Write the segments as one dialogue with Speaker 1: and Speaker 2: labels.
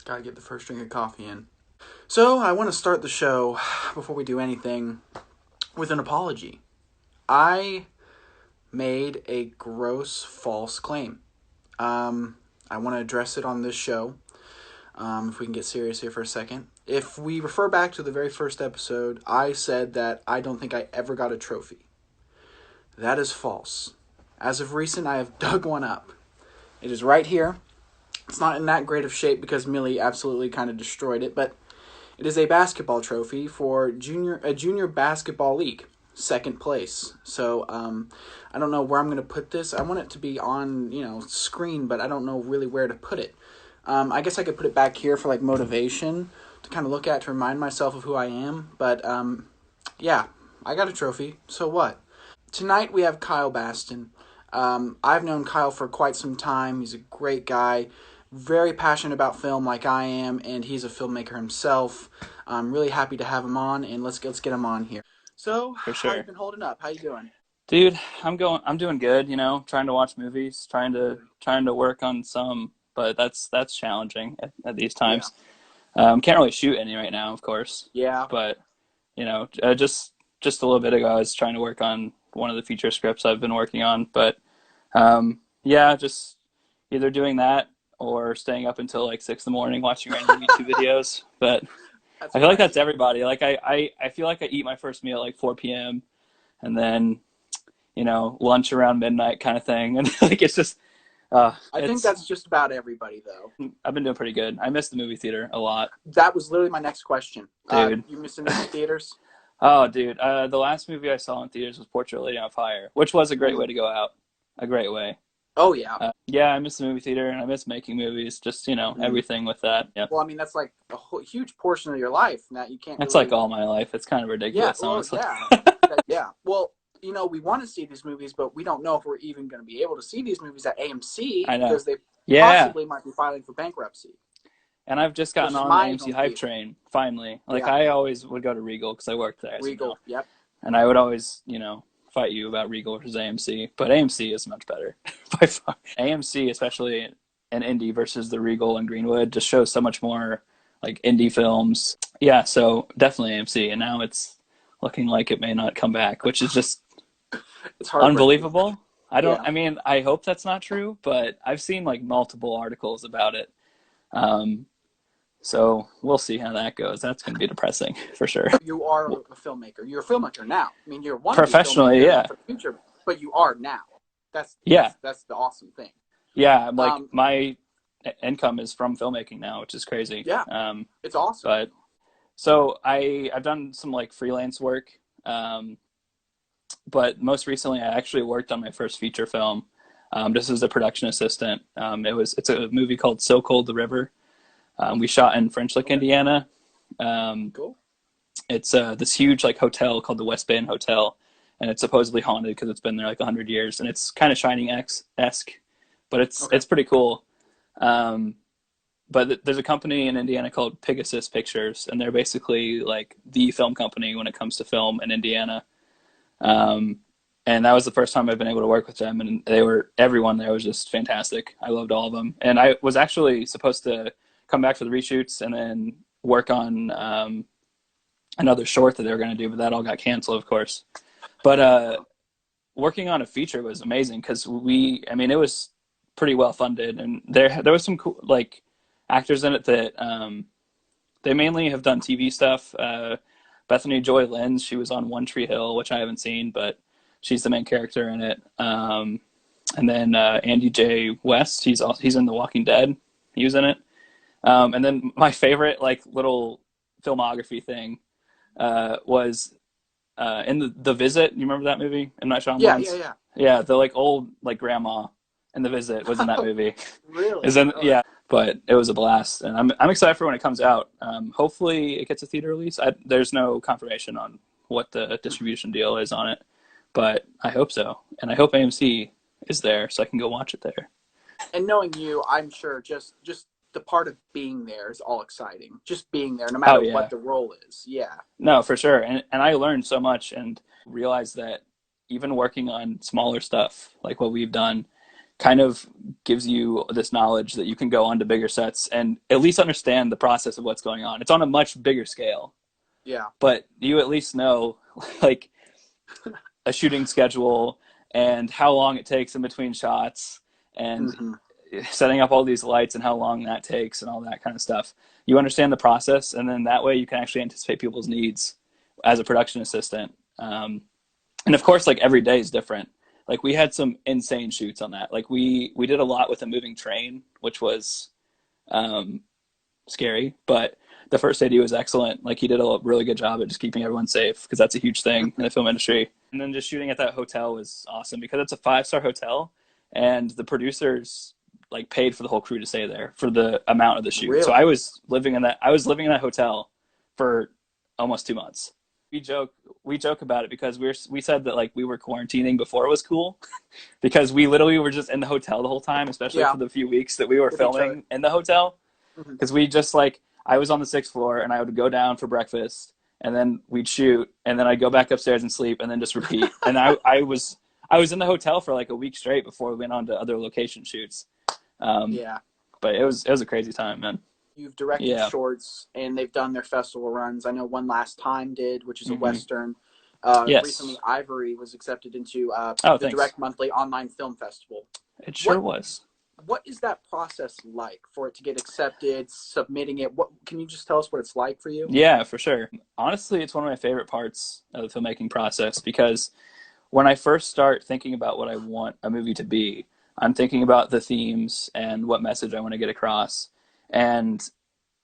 Speaker 1: Gotta get the first drink of coffee in. So, I want to start the show, before we do anything, with an apology. I made a gross false claim. I want to address it on this show, if we can get serious here for a second. If we refer back to the very first episode, I said that I don't think I ever got a trophy. That is false. As of recent, I have dug one up. It is right here. It's not in that great of shape because Millie absolutely kind of destroyed it, but it is a basketball trophy for a junior basketball league, second place. So I don't know where I'm going to put this. I want it to be on screen, but I don't know really where to put it. I guess I could put it back here for like motivation to kind of look at to remind myself of who I am. But yeah, I got a trophy. So what? Tonight we have Kyle Bastin. I've known Kyle for quite some time. He's a great guy. Very passionate about film like I am, and he's a filmmaker himself. I'm really happy to have him on, and let's get him on here. So,
Speaker 2: For sure.
Speaker 1: How you been holding up? How you doing?
Speaker 2: Dude, I'm doing good, trying to watch movies, trying to work on some, but that's challenging at these times. Can't really shoot any right now, of course.
Speaker 1: Yeah.
Speaker 2: But, just a little bit ago I was trying to work on one of the feature scripts I've been working on, but yeah, just either doing that or staying up until like 6 in the morning watching random YouTube videos. But I feel like that's everybody. Like I feel like I eat my first meal at like 4 p.m. and then, lunch around midnight kind of thing. And like, it's just,
Speaker 1: I think that's just about everybody though.
Speaker 2: I've been doing pretty good. I miss the movie theater a lot.
Speaker 1: That was literally my next question.
Speaker 2: Dude.
Speaker 1: You miss the movie theaters?
Speaker 2: Oh, dude. The last movie I saw in theaters was Portrait of a Lady on Fire, which was a great way to go out. A great way.
Speaker 1: Oh, yeah.
Speaker 2: Yeah, I miss the movie theater, and I miss making movies, just, everything with that. Yep.
Speaker 1: Well, I mean, that's like a huge portion of your life that you can't
Speaker 2: That's
Speaker 1: really...
Speaker 2: like all my life. It's kind of ridiculous, honestly.
Speaker 1: Yeah. Well, we want to see these movies, but we don't know if we're even going to be able to see these movies at AMC because they possibly might be filing for bankruptcy.
Speaker 2: And I've just gotten on the AMC hype train, finally. Like, I always would go to Regal because I worked there.
Speaker 1: Regal, yep.
Speaker 2: And I would always, fight you about Regal versus AMC. But AMC is much better, by far. AMC, especially in indie versus the Regal and Greenwood, just shows so much more, like, indie films. Yeah, so definitely AMC. And now it's looking like it may not come back, which is just
Speaker 1: it's
Speaker 2: unbelievable. I mean, I hope that's not true, but I've seen, like, multiple articles about it. So we'll see how that goes. That's going to be depressing for sure.
Speaker 1: You are a filmmaker. You're a filmmaker now. I mean, you're one
Speaker 2: professionally,
Speaker 1: for the future, but you are now. That's the awesome thing.
Speaker 2: Yeah, like my income is from filmmaking now, which is crazy.
Speaker 1: Yeah, it's awesome.
Speaker 2: But so I've done some like freelance work, but most recently I actually worked on my first feature film. Just as a production assistant. It's a movie called So Cold the River. We shot in French Lick, Indiana.
Speaker 1: Cool.
Speaker 2: It's this huge like hotel called the West Bend Hotel, and it's supposedly haunted because it's been there like 100 years, and it's kind of Shining-esque, but it's pretty cool. But there's a company in Indiana called Pegasus Pictures, and they're basically like the film company when it comes to film in Indiana. And that was the first time I've been able to work with them, and everyone there was just fantastic. I loved all of them, and I was actually supposed to come back for the reshoots and then work on another short that they were going to do, but that all got canceled, of course. But working on a feature was amazing because it was pretty well funded, and there was some cool like actors in it that they mainly have done TV stuff. Bethany Joy Lenz, she was on One Tree Hill, which I haven't seen, but she's the main character in it. And then Andy J. West, he's in The Walking Dead. He was in it. And then my favorite like little filmography thing was in the Visit. You remember that movie? M. Night Shyamalan's? Yeah. The like old like grandma in The Visit was in that movie.
Speaker 1: Really?
Speaker 2: But it was a blast, and I'm excited for when it comes out. Hopefully, it gets a theater release. There's no confirmation on what the distribution deal is on it, but I hope so, and I hope AMC is there so I can go watch it there.
Speaker 1: And knowing you, I'm sure just the part of being there is all exciting. Just being there, no matter what the role is. Yeah.
Speaker 2: No, for sure. And I learned so much and realized that even working on smaller stuff like what we've done, kind of gives you this knowledge that you can go on to bigger sets and at least understand the process of what's going on. It's on a much bigger scale,
Speaker 1: Yeah.
Speaker 2: but you at least know like a shooting schedule and how long it takes in between shots and
Speaker 1: Hmm.
Speaker 2: setting up all these lights and how long that takes and all that kind of stuff. You understand the process, and then that way you can actually anticipate people's needs as a production assistant. And of course, like every day is different. Like we had some insane shoots on that. Like we did a lot with a moving train, which was um, scary, but the first AD was excellent. Like he did a really good job at just keeping everyone safe because that's a huge thing in the film industry. And then just shooting at that hotel was awesome because it's a 5-star hotel, and the producers like paid for the whole crew to stay there for the amount of the shoot. So
Speaker 1: Really?
Speaker 2: I was living in that hotel for almost 2 months. We joke about it because we said that like we were quarantining before it was cool because we literally were just in the hotel the whole time, especially
Speaker 1: Yeah.
Speaker 2: for the few weeks that we were
Speaker 1: With each other.
Speaker 2: filming in the hotel.
Speaker 1: Hmm.
Speaker 2: Because we just like I was on the 6th floor and I would go down for breakfast and then we'd shoot and then I'd go back upstairs and sleep and then just repeat. And I was in the hotel for like a week straight before we went on to other location shoots. Um,
Speaker 1: Yeah.
Speaker 2: but it was a crazy time, man.
Speaker 1: You've directed
Speaker 2: Yeah.
Speaker 1: shorts, and they've done their festival runs. I know One Last Time did, which is a
Speaker 2: Hmm.
Speaker 1: Western. Recently,
Speaker 2: Yes.
Speaker 1: Ivory was accepted into
Speaker 2: Oh,
Speaker 1: the
Speaker 2: thanks.
Speaker 1: Direct Monthly Online Film Festival.
Speaker 2: It sure
Speaker 1: What
Speaker 2: was.
Speaker 1: what is that process like for it to get accepted, submitting it? What can you just tell us what it's like for you?
Speaker 2: Yeah, for sure. Honestly, it's one of my favorite parts of the filmmaking process because when I first start thinking about what I want a movie to be, I'm thinking about the themes and what message I want to get across. And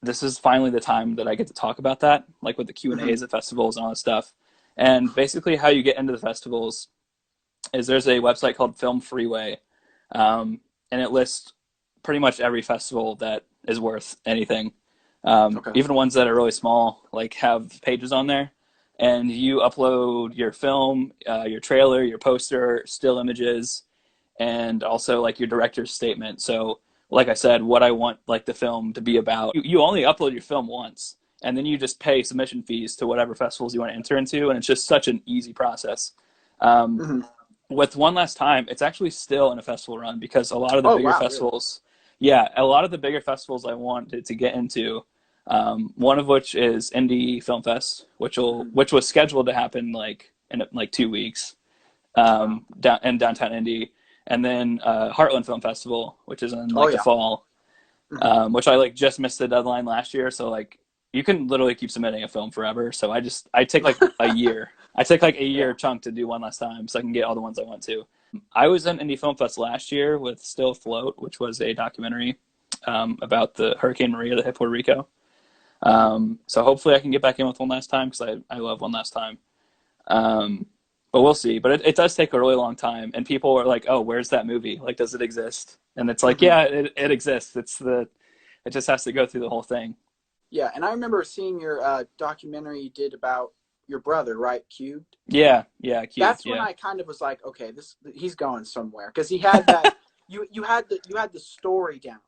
Speaker 2: this is finally the time that I get to talk about that, like with the
Speaker 1: Hmm.
Speaker 2: Q&As at festivals and all this stuff. And basically how you get into the festivals is there's a website called Film Freeway, and it lists pretty much every festival that is worth anything.
Speaker 1: Okay.
Speaker 2: Even ones that are really small, like have pages on there, and you upload your film, your trailer, your poster, still images, and also like your director's statement. So, like I said, what I want like the film to be about. You only upload your film once, and then you just pay submission fees to whatever festivals you want to enter into, and it's just such an easy process. Um,
Speaker 1: Hmm.
Speaker 2: with One Last Time, it's actually still in a festival run because a lot of the
Speaker 1: Oh
Speaker 2: bigger
Speaker 1: wow, really?
Speaker 2: festivals, yeah, a lot of the bigger festivals I wanted to get into, one of which is Indie Film Fest,
Speaker 1: Hmm.
Speaker 2: which was scheduled to happen like in like 2 weeks,
Speaker 1: Wow.
Speaker 2: down in downtown Indy, and then Heartland Film Festival, which is in
Speaker 1: Oh
Speaker 2: like the
Speaker 1: yeah.
Speaker 2: fall,
Speaker 1: Hmm.
Speaker 2: which I like just missed the deadline last year. So like you can literally keep submitting a film forever. So I take like a year. I take like a
Speaker 1: Yeah.
Speaker 2: year chunk to do One Last Time so I can get all the ones I want to. I was in Indie Film Fest last year with Still Afloat, which was a documentary about the Hurricane Maria that hit Puerto Rico.
Speaker 1: Hmm.
Speaker 2: So hopefully I can get back in with One Last Time because I love One Last Time. Um, but we'll see. But it does take a really long time, and people are like, "Oh, where's that movie? Like, does it exist?" And it's like,
Speaker 1: Hmm.
Speaker 2: yeah, it exists. It just has to go through the whole thing.
Speaker 1: Yeah, and I remember seeing your documentary you did about your brother, right? Cubed.
Speaker 2: Yeah, yeah, cubed.
Speaker 1: That's when
Speaker 2: Yeah,
Speaker 1: I kind of was like, okay, this he's going somewhere because he had that. You had the story down,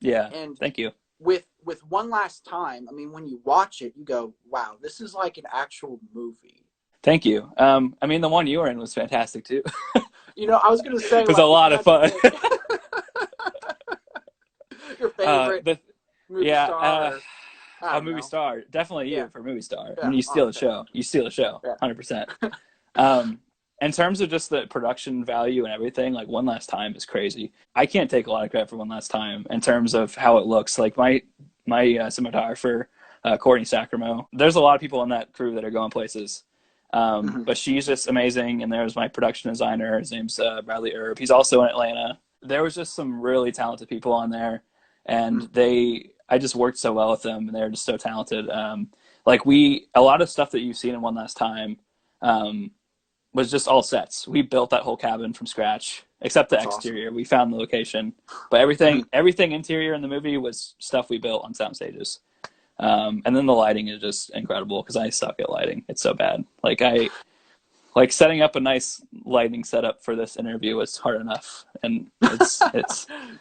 Speaker 2: yeah.
Speaker 1: and
Speaker 2: Thank you.
Speaker 1: with One Last Time, I mean, when you watch it, you go, wow, this is like an actual movie.
Speaker 2: Thank you. I mean, the one you were in was fantastic too.
Speaker 1: I was gonna say
Speaker 2: It was a
Speaker 1: like if you
Speaker 2: lot of
Speaker 1: had to
Speaker 2: fun.
Speaker 1: pick your favorite
Speaker 2: The
Speaker 1: movie
Speaker 2: yeah,
Speaker 1: star, or I
Speaker 2: a
Speaker 1: don't
Speaker 2: movie
Speaker 1: know.
Speaker 2: star, definitely
Speaker 1: Yeah,
Speaker 2: you for movie star. I
Speaker 1: yeah,
Speaker 2: mean, you
Speaker 1: oh,
Speaker 2: steal the
Speaker 1: thank
Speaker 2: show. You steal the show,
Speaker 1: you.
Speaker 2: 100%. Um, in terms of just the production value and everything, like One Last Time is crazy. I can't take a lot of credit for One Last Time in terms of how it looks. Like my cinematographer, Courtney Sacramo. There's a lot of people in that crew that are going places.
Speaker 1: Yeah. Hmm.
Speaker 2: But she's just amazing. And there's my production designer. His name's Bradley Erb. He's also in Atlanta. There was just some really talented people on there, and
Speaker 1: Hmm.
Speaker 2: I just worked so well with them, and they're just so talented. Like a lot of stuff that you've seen in One Last Time. Um, was just all sets. We built that whole cabin from scratch, except the
Speaker 1: That's awesome.
Speaker 2: exterior. We found the location, but
Speaker 1: Hmm.
Speaker 2: everything interior in the movie was stuff we built on sound stages. And then the lighting is just incredible because I suck at lighting. It's so bad. Like setting up a nice lighting setup for this interview was hard enough, and it's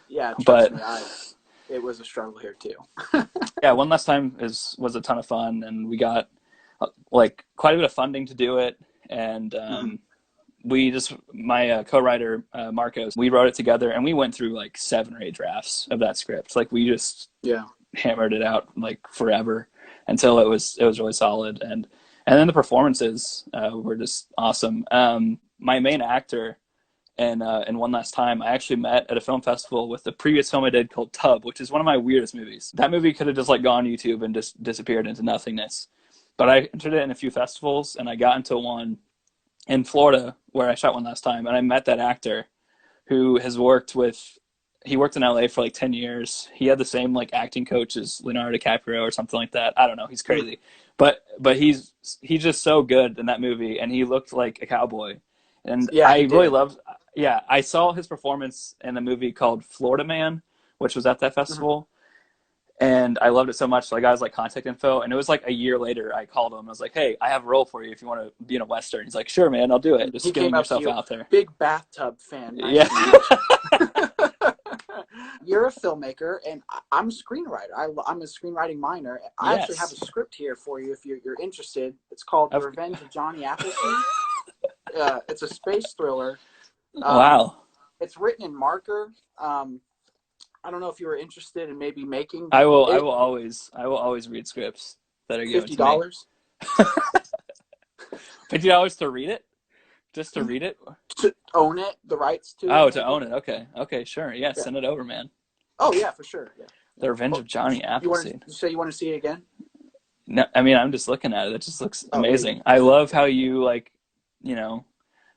Speaker 1: Yeah, trust
Speaker 2: but
Speaker 1: me, it was a struggle here too.
Speaker 2: yeah, One Last Time was a ton of fun, and we got like quite a bit of funding to do it, and
Speaker 1: Hmm.
Speaker 2: my co-writer, Marcos, we wrote it together and we went through like 7 or 8 drafts of that script. Like we just
Speaker 1: Yeah.
Speaker 2: hammered it out like forever until it was really solid. And then the performances were just awesome. My main actor and One Last Time, I actually met at a film festival with the previous film I did called Tub, which is one of my weirdest movies. That movie could have just like gone on YouTube and just disappeared into nothingness. But I entered it in a few festivals, and I got into one in Florida where I shot One Last Time, and I met that actor who has worked with. He worked in LA for like 10 years. He had the same like acting coach as Leonardo DiCaprio or something like that. I don't know. He's crazy, but he's just so good in that movie, and he looked like a cowboy, and
Speaker 1: Yeah,
Speaker 2: I
Speaker 1: he
Speaker 2: really
Speaker 1: did.
Speaker 2: loved. Yeah, I saw his performance in a movie called Florida Man, which was at that
Speaker 1: Mhm.
Speaker 2: festival, and I loved it so much. So I got his like contact info, and it was like a year later. I called him. I was like, "Hey, I have a role for you if you want to be in a western." He's like, "Sure, man, I'll do it." Just
Speaker 1: He came
Speaker 2: skilling
Speaker 1: up to
Speaker 2: yourself
Speaker 1: you,
Speaker 2: out there.
Speaker 1: big bathtub fan. Nice
Speaker 2: Yeah.
Speaker 1: to meet you. You're a filmmaker, and I'm a screenwriter. I'm a screenwriting minor. I actually have a
Speaker 2: Yes.
Speaker 1: script here for you if you're interested. It's called The
Speaker 2: Of,
Speaker 1: Revenge of Johnny Appleseed. It's a space thriller. Um,
Speaker 2: wow.
Speaker 1: it's written in marker. I don't know if you were interested in maybe making
Speaker 2: I will. I
Speaker 1: it.
Speaker 2: will always. I will always read scripts that are given
Speaker 1: fifty
Speaker 2: to me.
Speaker 1: dollars
Speaker 2: $50 to read it, just to read it.
Speaker 1: to own it, the rights to it,
Speaker 2: Oh, to
Speaker 1: maybe.
Speaker 2: own it. Okay. Okay. Sure. Yeah.
Speaker 1: Yeah.
Speaker 2: Send it over, man.
Speaker 1: Oh yeah, for sure. Yeah. Yeah.
Speaker 2: The Revenge
Speaker 1: Oh,
Speaker 2: of Johnny
Speaker 1: you want
Speaker 2: Appleseed.
Speaker 1: to say you want to see it again?
Speaker 2: No, I mean, I'm just looking at it. It just looks
Speaker 1: Oh yeah,
Speaker 2: amazing. I love how you like, you know,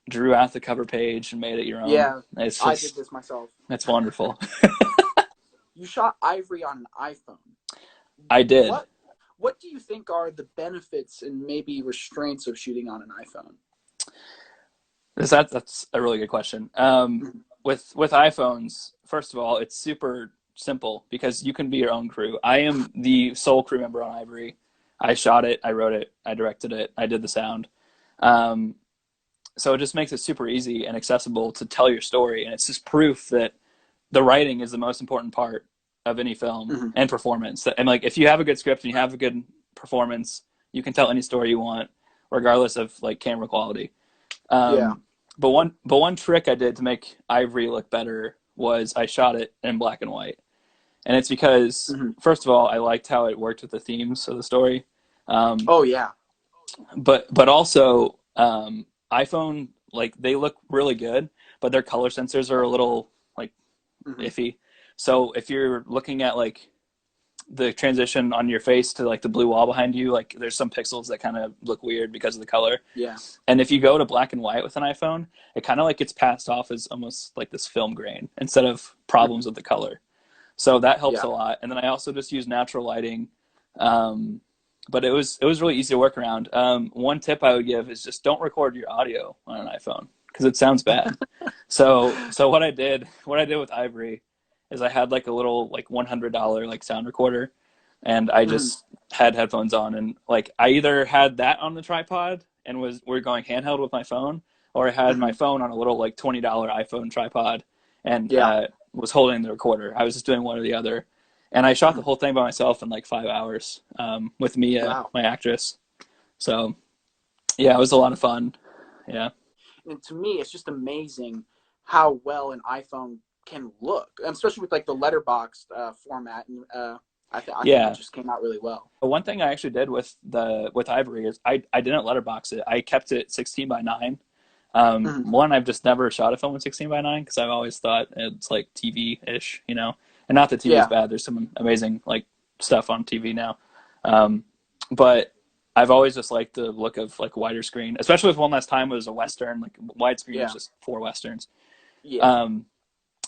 Speaker 2: drew out the cover page and made it your own.
Speaker 1: yeah.
Speaker 2: It's
Speaker 1: I did
Speaker 2: just,
Speaker 1: this myself.
Speaker 2: it's wonderful.
Speaker 1: So you shot Ivory on an iPhone.
Speaker 2: I did.
Speaker 1: What what do you think are the benefits and maybe restraints of shooting on an iPhone?
Speaker 2: That's a really good question.
Speaker 1: Mhm.
Speaker 2: With iPhones, first of all, it's super simple because you can be your own crew. I am the sole crew member on Ivory. I shot it, I wrote it, I directed it, I did the sound. Um, so it just makes it super easy and accessible to tell your story, and it's just proof that the writing is the most important part of any film
Speaker 1: Mhm.
Speaker 2: and performance. And like if you have a good script and you have a good performance, you can tell any story you want, regardless of like camera quality.
Speaker 1: Yeah.
Speaker 2: But one trick I did to make Ivory look better was I shot it in black and white, and it's because
Speaker 1: Mhm.
Speaker 2: first of all I liked how it worked with the themes of the story, um,
Speaker 1: Oh yeah.
Speaker 2: but also iPhone, like they look really good, but their color sensors are a little like
Speaker 1: Mhm.
Speaker 2: iffy. So if you're looking at like the transition on your face to like the blue wall behind you, like there's some pixels that kind of look weird because of the color.
Speaker 1: Yeah.
Speaker 2: And if you go to black and white with an iPhone, it kind of like gets passed off as almost like this film grain instead of
Speaker 1: Mhm.
Speaker 2: problems with the color. So that helps
Speaker 1: Yeah.
Speaker 2: a lot. And then I also just use natural lighting. Um, but it was really easy to work around. One tip I would give is just don't record your audio on an iPhone because it sounds bad. So what I did with Ivory is I had like a little like $100 like sound recorder, and I
Speaker 1: Mhm.
Speaker 2: just had headphones on, and like I either had that on the tripod and we're going handheld with my phone, or I had my
Speaker 1: Mhm.
Speaker 2: phone on a little like $20 iPhone tripod and
Speaker 1: Yeah.
Speaker 2: was holding the recorder. I was just doing one or the other, and I shot the
Speaker 1: Mhm.
Speaker 2: whole thing by myself in like 5 hours with Mia,
Speaker 1: Wow.
Speaker 2: my actress. So yeah, it was a lot of fun. Yeah,
Speaker 1: And to me, it's just amazing how well an iPhone can look, and especially with like the letterboxed format. And I think it
Speaker 2: yeah.
Speaker 1: just came out really well.
Speaker 2: One thing I actually did with Ivory is I didn't letterbox it. I kept it 16:9.
Speaker 1: Mhm.
Speaker 2: One, I've just never shot a film in 16:9 because I've always thought it's like TV ish, you know. And not that TV is
Speaker 1: Yeah.
Speaker 2: bad. There's some amazing like stuff on TV now, um, but I've always just liked the look of like wider screen, especially with One Last Time it was a western. Like widescreen is
Speaker 1: Yeah.
Speaker 2: just for westerns.
Speaker 1: Yeah.
Speaker 2: Um,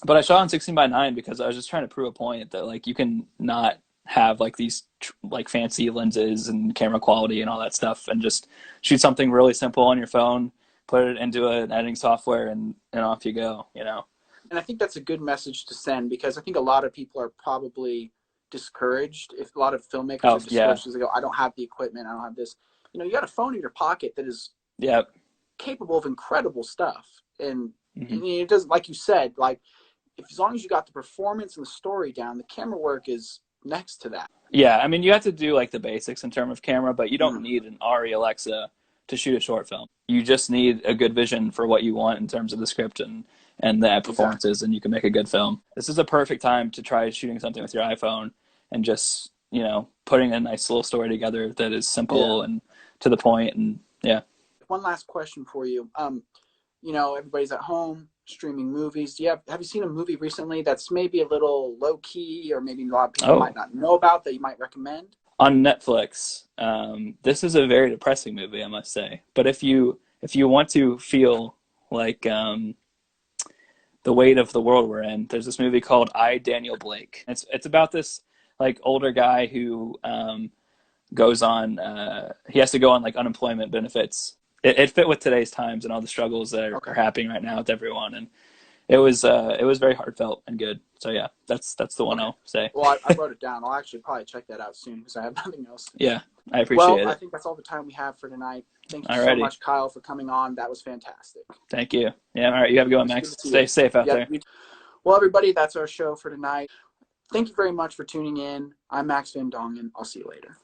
Speaker 2: but I shot on 16:9 because I was just trying to prove a point that like you can not have like these like fancy lenses and camera quality and all that stuff and just shoot something really simple on your phone, put it into an editing software, and off you go, you know.
Speaker 1: And I think that's a good message to send because I think a lot of people are probably discouraged. If a lot of filmmakers
Speaker 2: Oh
Speaker 1: are
Speaker 2: yeah.
Speaker 1: discouraged because they go, I don't have the equipment, I don't have this. You got a phone in your pocket that is
Speaker 2: Yeah.
Speaker 1: capable of incredible stuff. And
Speaker 2: Hmm.
Speaker 1: it doesn't, like you said, like if as long as you got the performance and the story down, the camera work is next to that.
Speaker 2: Yeah, I mean you have to do like the basics in terms of camera, but you don't
Speaker 1: Mm-hmm.
Speaker 2: need an Ari Alexa to shoot a short film. You just need a good vision for what you want in terms of the script and the performances,
Speaker 1: Exactly.
Speaker 2: and you can make a good film. This is a perfect time to try shooting something with your iPhone and just, putting a nice little story together that is
Speaker 1: Yeah.
Speaker 2: simple and to the point, and yeah.
Speaker 1: One last question for you. Everybody's at home streaming movies. Have you seen a movie recently that's maybe a little low key, or maybe a lot of people might
Speaker 2: Oh,
Speaker 1: not know about, that you might recommend?
Speaker 2: on Netflix. This is a very depressing movie, I must say. But if you want to feel like the weight of the world we're in, there's this movie called I, Daniel Blake. It's about this like older guy who goes on. He has to go on like unemployment benefits. It fit with today's times and all the struggles that are
Speaker 1: Okay.
Speaker 2: happening right now with everyone, and it was very heartfelt and good. So yeah, that's the one
Speaker 1: Okay.
Speaker 2: I'll say.
Speaker 1: Well, I wrote it down. I'll actually probably check that out soon because I have nothing else to do.
Speaker 2: Yeah, I
Speaker 1: Well,
Speaker 2: appreciate
Speaker 1: I
Speaker 2: it.
Speaker 1: think that's all the time we have for tonight. Thank you so
Speaker 2: Alrighty,
Speaker 1: much, Kyle, for coming on. That was fantastic.
Speaker 2: thank you. Yeah, all right, you have a good
Speaker 1: It
Speaker 2: one,
Speaker 1: was good to
Speaker 2: Max.
Speaker 1: see
Speaker 2: Stay
Speaker 1: you.
Speaker 2: safe out
Speaker 1: Yep.
Speaker 2: there.
Speaker 1: Well, everybody, that's our show for tonight. Thank you very much for tuning in. I'm Max Van Dongen. I'll see you later.